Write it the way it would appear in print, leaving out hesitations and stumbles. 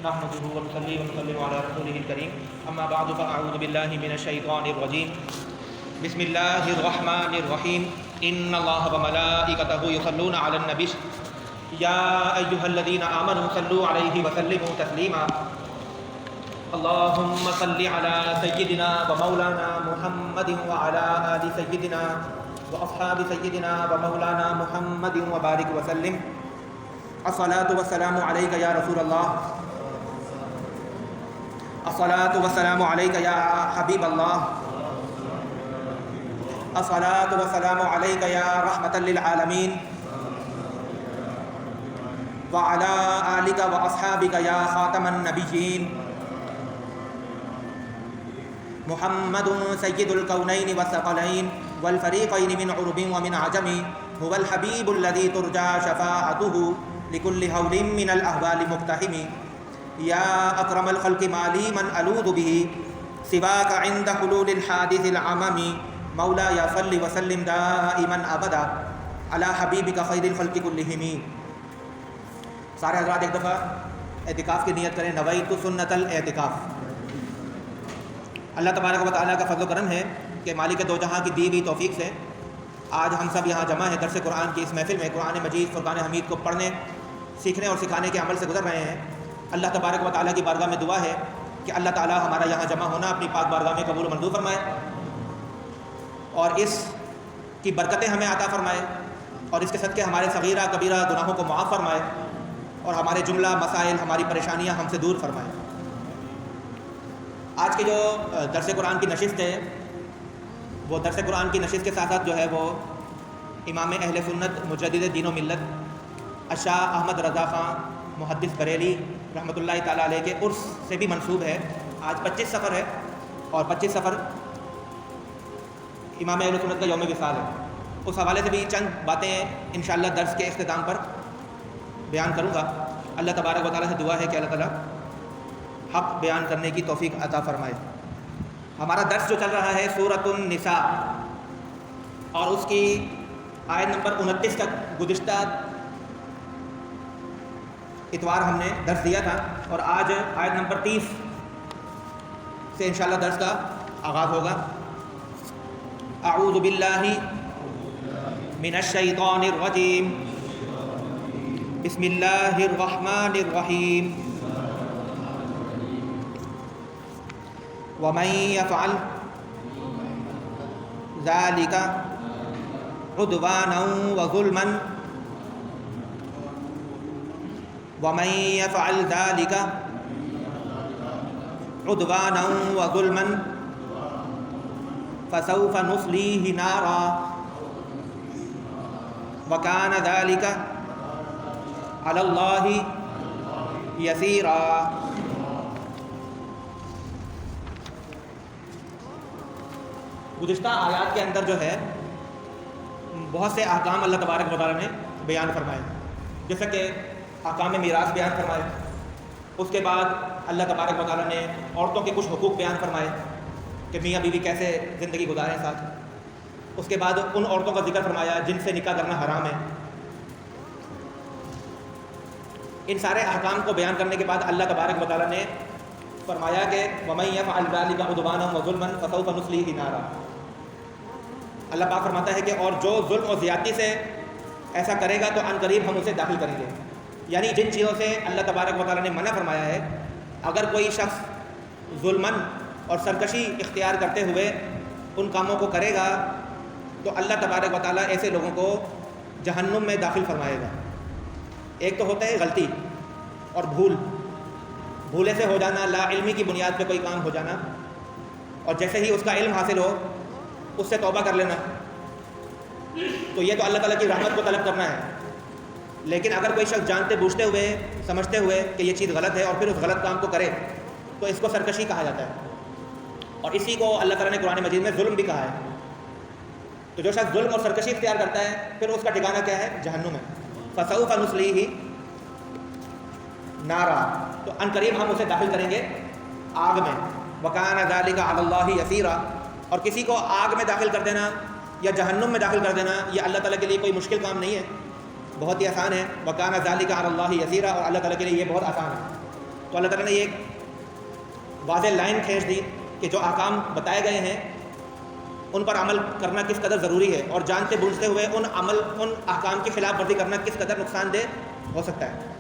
نحمده ونصلي ونسلم على رسوله الكريم اما بعد فاعوذ بالله من الشيطان الرجيم بسم الله الرحمن الرحيم ان الله وملائكته يصلون على النبي يا ايها الذين امنوا صلوا عليه وسلموا تسليما اللهم صل على سيدنا ومولانا محمد وعلى آل سيدنا وأصحاب سيدنا ومولانا محمد وبارك وسلم الصلاة والسلام عليك يا رسول الله الصلاة والسلام عليك يا حبيب الله الصلاة والسلام عليك يا رحمة للعالمين وعلى آلك وأصحابك يا خاتم النبيين محمد سيد الكونين والثقلين والفريقين من عرب ومن عجم هو الحبيب الذي ترجى شفاعته لكل هول من الأهوال مقتحم يا أكرم الخلق ما لي من ألوذ به سواك عند حلول الحادث العمم مولاي صل وسلم دائما أبدا على حبيبك خير الخلق كلهم. سارے حضرات ایک دفعہ اعتکاف کی نیت کریں. نویت سنت الاعتکاف. اللہ تبارک و تعالیٰ کا فضل و کرم ہے کہ مالک دو جہاں کی دی ہوئی توفیق سے آج ہم سب یہاں جمع ہیں درس قرآن کی اس محفل میں قرآن مجید فرقان حمید کو پڑھنے سیکھنے اور سکھانے کے عمل سے گزر رہے ہیں. اللہ تبارک و تعالیٰ کی بارگاہ میں دعا ہے کہ اللہ تعالیٰ ہمارا یہاں جمع ہونا اپنی پاک بارگاہ میں قبول و منظور فرمائے اور اس کی برکتیں ہمیں عطا فرمائے اور اس کے صدقے ہمارے صغیرہ کبیرہ گناہوں کو معاف فرمائے اور ہمارے جملہ مسائل ہماری پریشانیاں ہم سے دور فرمائے. آج کی جو درس قرآن کی نشست ہے وہ درس قرآن کی نشست کے ساتھ ساتھ جو ہے وہ امام اہل سنت مجدد دین و ملت الشاہ احمد رضا خان محدث بریلی رحمۃ اللہ تعالیٰ علیہ کے عرس سے بھی منسوب ہے. آج 25 سفر ہے اور 25 سفر امام اہل سنت کا یوم وصال ہے. اس حوالے سے بھی چند باتیں انشاءاللہ درس کے اختتام پر بیان کروں گا. اللہ تبارک و تعالیٰ سے دعا ہے کہ اللہ تعالیٰ حق بیان کرنے کی توفیق عطا فرمائے. ہمارا درس جو چل رہا ہے سورۃ النساء اور اس کی آیت نمبر 29 تک گزشتہ اتوار ہم نے درس دیا تھا اور آج آیت نمبر 30 سے انشاءاللہ درس کا آغاز ہوگا. اعوذ باللہ من الشیطان الرجیم بسم اللہ الرحمن الرحیم ومن يفعل ذلك عدوانا وظلما ومن يفعل ذلك عدوانا وظلما فسوف نصليه نارا وكان ذلك على الله يسيرا. گزشتہ آیات کے اندر جو ہے بہت سے احکام اللہ تبارک و تعالیٰ نے بیان فرمائے، جیسا کہ احکام میراث بیان فرمائے. اس کے بعد اللہ تبارک و تعالیٰ نے عورتوں کے کچھ حقوق بیان فرمائے کہ میاں بیوی کیسے زندگی گزاریں ساتھ. اس کے بعد ان عورتوں کا ذکر فرمایا جن سے نکاح کرنا حرام ہے. ان سارے احکام کو بیان کرنے کے بعد اللہ تبارک و تعالیٰ نے فرمایا کہ وَمَن يَفْعَلْ ذَلِكَ عُدْوَانًا وَظُلْمًا فَسَوْفَ نُصْلِيهِ نَارًا. اللہ پاک فرماتا ہے کہ اور جو ظلم اور زیادتی سے ایسا کرے گا تو عن قریب ہم اسے داخل کریں گے. یعنی جن چیزوں سے اللہ تبارک و تعالیٰ نے منع فرمایا ہے اگر کوئی شخص ظلماً اور سرکشی اختیار کرتے ہوئے ان کاموں کو کرے گا تو اللہ تبارک و تعالیٰ ایسے لوگوں کو جہنم میں داخل فرمائے گا. ایک تو ہوتا ہے غلطی اور بھولے سے ہو جانا، لا علمی کی بنیاد پہ کوئی کام ہو جانا اور جیسے ہی اس کا علم حاصل ہو اس سے توبہ کر لینا، تو یہ تو اللہ تعالیٰ کی رحمت کو طلب کرنا ہے. لیکن اگر کوئی شخص جانتے بوجھتے ہوئے سمجھتے ہوئے کہ یہ چیز غلط ہے اور پھر اس غلط کام کو کرے تو اس کو سرکشی کہا جاتا ہے اور اسی کو اللہ تعالیٰ نے قرآن مجید میں ظلم بھی کہا ہے. تو جو شخص ظلم اور سرکشی اختیار کرتا ہے پھر اس کا ٹھکانہ کیا ہے؟ جہنم ہے. فسوف نصلیہ نارا، تو ان قریب ہم اسے داخل کریں گے آگ میں. وکان ذلک علی اللہ یسیرا، اور کسی کو آگ میں داخل کر دینا یا جہنم میں داخل کر دینا یہ اللہ تعالیٰ کے لیے کوئی مشکل کام نہیں ہے، بہت ہی آسان ہے. وکان ذلک علی اللہ یسیرا، اور اللہ تعالیٰ کے لیے یہ بہت آسان ہے. تو اللہ تعالیٰ نے یہ ایک واضح لائن کھینچ دی کہ جو احکام بتائے گئے ہیں ان پر عمل کرنا کس قدر ضروری ہے، اور جانتے بوجھتے ہوئے ان احکام کی خلاف ورزی کرنا کس قدر نقصان دہ ہو سکتا ہے۔